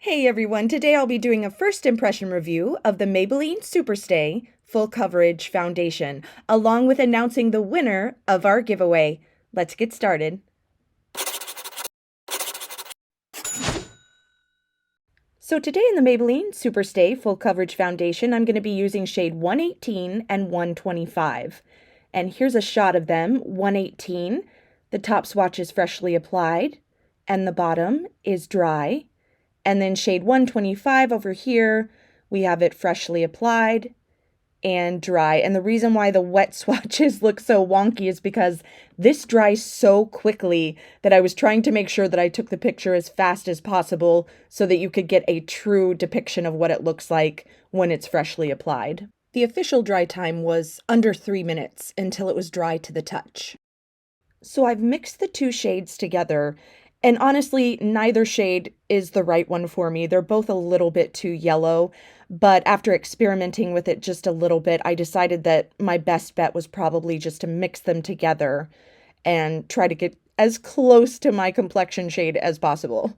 Hey everyone, today I'll be doing a first impression review of the Maybelline SuperStay Full Coverage Foundation, along with announcing the winner of our giveaway. Let's get started. So today in the Maybelline SuperStay Full Coverage Foundation, I'm going to be using shade 118 and 125. And here's a shot of them. 118, the top swatch is freshly applied, and the bottom is dry. And then shade 125 over here, we have it freshly applied and dry. And the reason why the wet swatches look so wonky is because this dries so quickly that I was trying to make sure that I took the picture as fast as possible so that you could get a true depiction of what it looks like when it's freshly applied. The official dry time was under 3 minutes until it was dry to the touch. So I've mixed the two shades together. And honestly, neither shade is the right one for me. They're both a little bit too yellow, but after experimenting with it just a little bit, I decided that my best bet was probably just to mix them together and try to get as close to my complexion shade as possible.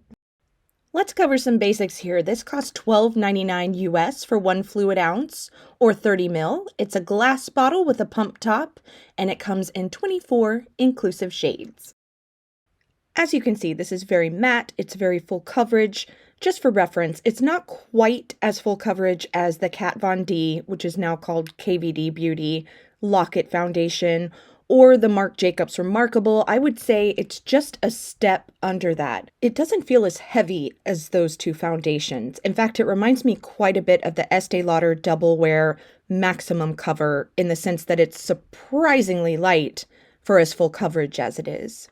Let's cover some basics here. This costs $12.99 US for 1 fluid ounce or 30 ml. It's a glass bottle with a pump top, and it comes in 24 inclusive shades. As you can see, this is very matte, it's very full coverage. Just for reference, it's not quite as full coverage as the Kat Von D, which is now called KVD Beauty, Lock-It Foundation, or the Marc Jacobs Remarkable. I would say it's just a step under that. It doesn't feel as heavy as those two foundations. In fact, it reminds me quite a bit of the Estee Lauder Double Wear Maximum Cover in the sense that it's surprisingly light for as full coverage as it is.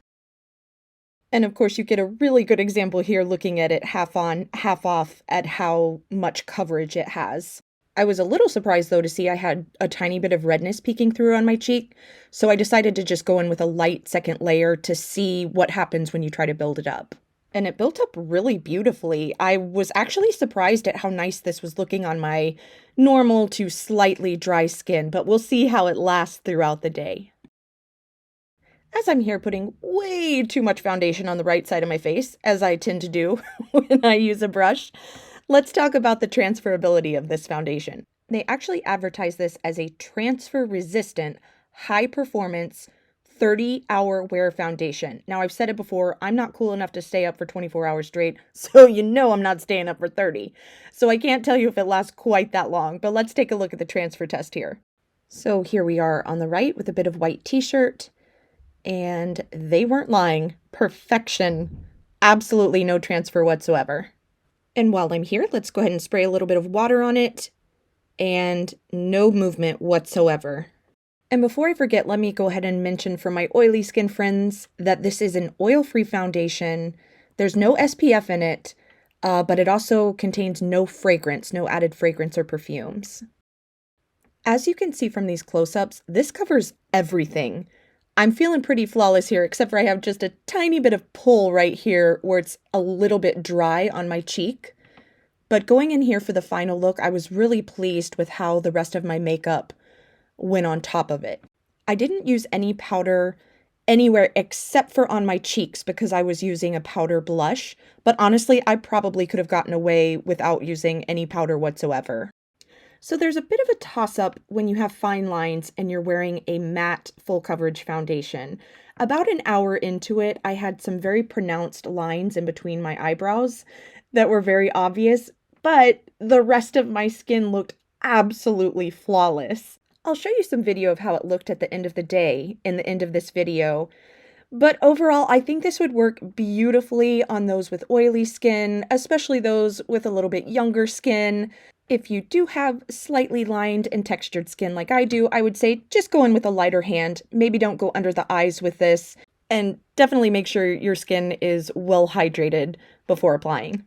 And of course, you get a really good example here looking at it half on, half off at how much coverage it has. I was a little surprised though to see I had a tiny bit of redness peeking through on my cheek, so I decided to just go in with a light second layer to see what happens when you try to build it up. And it built up really beautifully. I was actually surprised at how nice this was looking on my normal to slightly dry skin, but we'll see how it lasts throughout the day. As I'm here putting way too much foundation on the right side of my face, as I tend to do when I use a brush, let's talk about the transferability of this foundation. They actually advertise this as a transfer-resistant, high-performance, 30-hour wear foundation. Now, I've said it before, I'm not cool enough to stay up for 24 hours straight, so you know I'm not staying up for 30. So I can't tell you if it lasts quite that long, but let's take a look at the transfer test here. So here we are on the right with a bit of white t-shirt. And they weren't lying. Perfection. Absolutely no transfer whatsoever. And while I'm here, let's go ahead and spray a little bit of water on it. And no movement whatsoever. And before I forget, let me go ahead and mention for my oily skin friends that this is an oil-free foundation. There's no SPF in it, but it also contains no fragrance, no added fragrance or perfumes. As you can see from these close-ups, this covers everything. I'm feeling pretty flawless here, except for I have just a tiny bit of pull right here where it's a little bit dry on my cheek. But going in here for the final look, I was really pleased with how the rest of my makeup went on top of it. I didn't use any powder anywhere except for on my cheeks because I was using a powder blush. But honestly, I probably could have gotten away without using any powder whatsoever. So there's a bit of a toss-up when you have fine lines and you're wearing a matte full coverage foundation. About an hour into it, I had some very pronounced lines in between my eyebrows that were very obvious, but the rest of my skin looked absolutely flawless. I'll show you some video of how it looked at the end of the day in the end of this video. But overall, I think this would work beautifully on those with oily skin, especially those with a little bit younger skin. If you do have slightly lined and textured skin like I do, I would say just go in with a lighter hand. Maybe don't go under the eyes with this, and definitely make sure your skin is well hydrated before applying.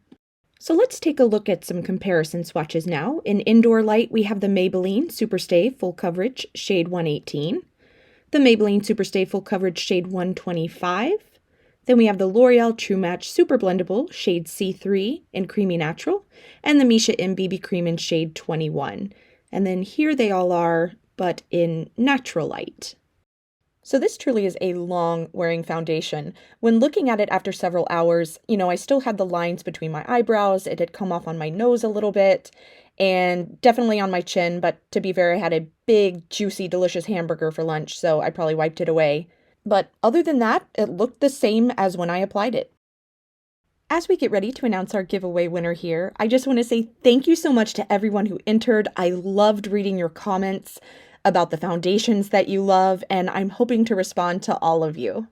So let's take a look at some comparison swatches now. In Indoor Light, we have the Maybelline SuperStay Full Coverage shade 118, the Maybelline SuperStay Full Coverage shade 125, then we have the L'Oreal True Match Super Blendable shade C3 in Creamy Natural, and the Misha M BB Cream in shade 21. And then here they all are, but in Natural Light. So this truly is a long wearing foundation. When looking at it after several hours, I still had the lines between my eyebrows. It had come off on my nose a little bit and definitely on my chin, but to be fair, I had a big, juicy, delicious hamburger for lunch, so I probably wiped it away. But other than that, it looked the same as when I applied it. As we get ready to announce our giveaway winner here, I just want to say thank you so much to everyone who entered. I loved reading your comments about the foundations that you love, and I'm hoping to respond to all of you.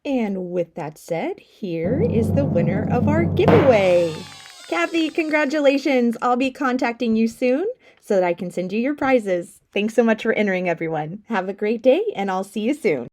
And with that said, here is the winner of our giveaway. Kathy, congratulations! I'll be contacting you soon so that I can send you your prizes. Thanks so much for entering, everyone. Have a great day, and I'll see you soon.